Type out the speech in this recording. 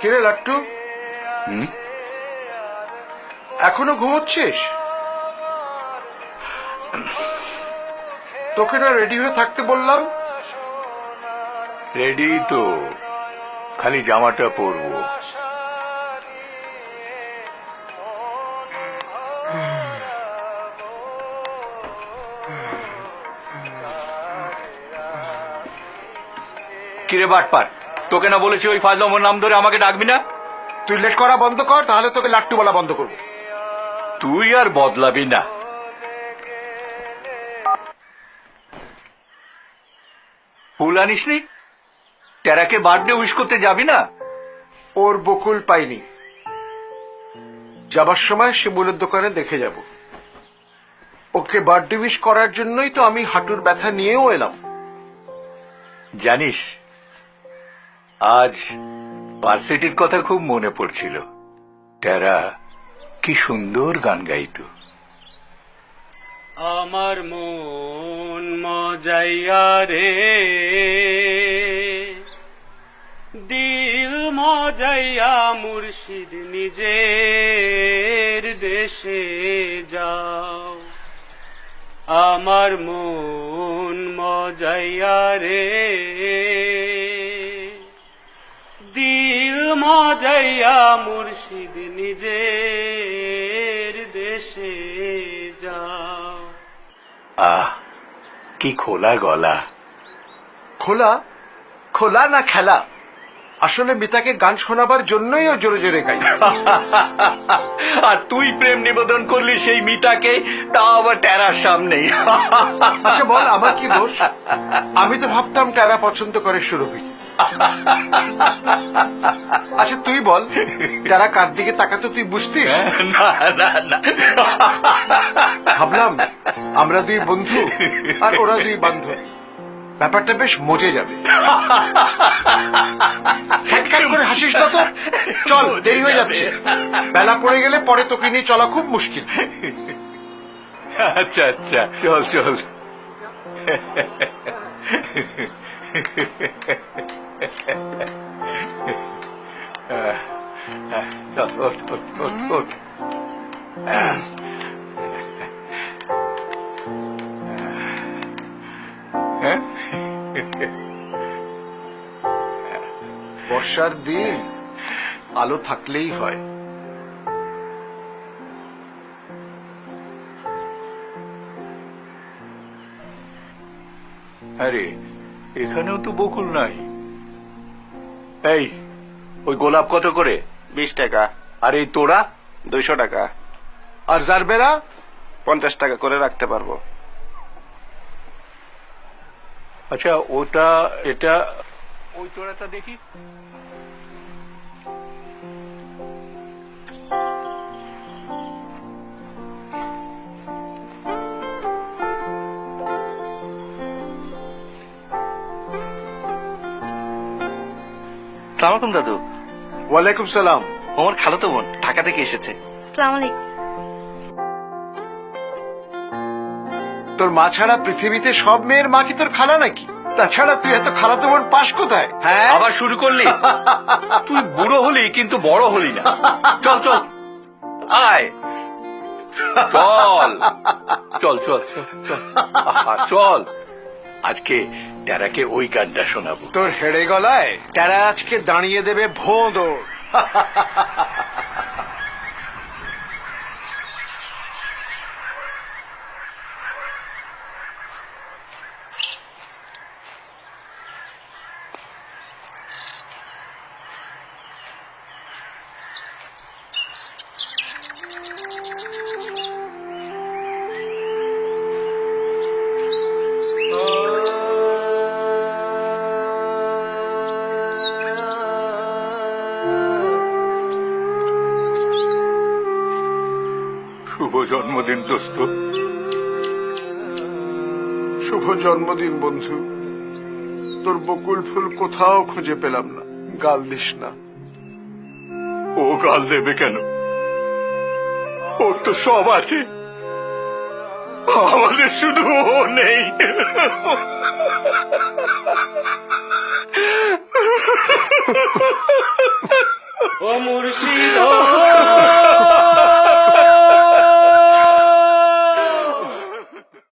কিরে লাট্টু, এখনো ঘুমোচ্ছিস? তোকে না রেডি হয়ে থাকতে বললাম। রেডি তো, খালি জামাটা পরবো। কিরে বাটপার, তোকে না বলেছি ওই ফাজলামোর নাম ধরে আমাকে ডাকবি না? তুই লেট করা বন্ধ কর, তাহলে তোকে লাট্টু বলা বন্ধ করবো। তুই আর বদলাবি না। ফুল আনিস নি? টেরাকে বার্থডে উইশ করতে যাবি না? ওর বকুল পাইনি, যাবার সময় শিমুলের দোকানে দেখে যাব। ওকে বার্থডে উইশ করার জন্যই তো আমি হাঁটুর ব্যথা নিয়েও এলাম। জানিস, আজ ভার্সিটির কথা খুব মনে পড়ছিল। টেরা কি সুন্দর গান গাইতো। আমার মন মজাইয়া রে, দিল মজাইয়া মুর্শিদ নিজের দেশে যাও। আমার মন মজাইয়া রে, দিল মজাইয়া মুর্শিদ নিজের দেশে যাও। আহ, কি খোলা গলা। খোলা খোলা না খেলা? আসলে মিতাকে গান শোনাবার জন্যই ও জোরে জোরে গাই। আর তুই প্রেম নিবেদন করলি সেই মিতাকে, তা আবার টেরার সামনেই। আচ্ছা বল, আমার কি দোষ? আমি তো ভাবতাম টেরা পছন্দ করে সুরভি। আচ্ছা তুই বল, টেরা কার দিকে তাকাতো তুই বুঝতিস? না না না, ভাবলাম আমরা দুই বন্ধু আর ওরা দুই বান্ধব, ব্যাপারটা বেশ মজে যাবে। খ্যাটখ্যাট করে হাসিস না তো। চল, দেরি হয়ে যাচ্ছে। বেলা পড়ে গেলে পরে তোকে নিয়ে চলা খুব মুশকিল। আচ্ছা আচ্ছা, চল চল। চল, ওঠ ওঠ ওঠ ওঠ। বর্ষার দিন, আলো থাকলেই হয়। আরে এখানেও তো বকুল নাই। এই, ওই গোলাপ কত করে? 20 টাকা। আর এই তোড়া? 200 টাকা। আর জারবেরা? 50 টাকা করে রাখতে পারবো। আচ্ছা, ওটা এটা ওই তোড়াটা দেখি। সালাম আলাইকুম দাদু। ওয়ালাইকুম সালাম। আমার খালাতো বোন ঢাকা থেকে এসেছে। আসসালামু আলাইকুম। তোর মা ছাড়া পৃথিবীতে সব মেয়ের মা কি তোর খালা নাকি? তাছাড়া তুই এত খালাতো বোন পাস কোথায়? হ্যাঁ, আবার শুরু করলি? তুই বুড়ো হলি কিন্তু বড় হলি না। চল চল, আয়, চল চল চল চল চল। আহা, চল, আজকে টেরাকে ওই গানটা শোনাবো। তোর হেড়ে গলায় তারা আজকে দাঁড়িয়ে দেবে ভোঁদো। শুভ জন্মদিন দোস্ত। শুভ জন্মদিন বন্ধু। তোর বকুল ফুল কোথাও খুঁজে পেলাম না। গাল দিস না। ও গাল দেবে কেন? ওর তো সব আছে, আমাদের শুধু ও নেই। মুর্শিদ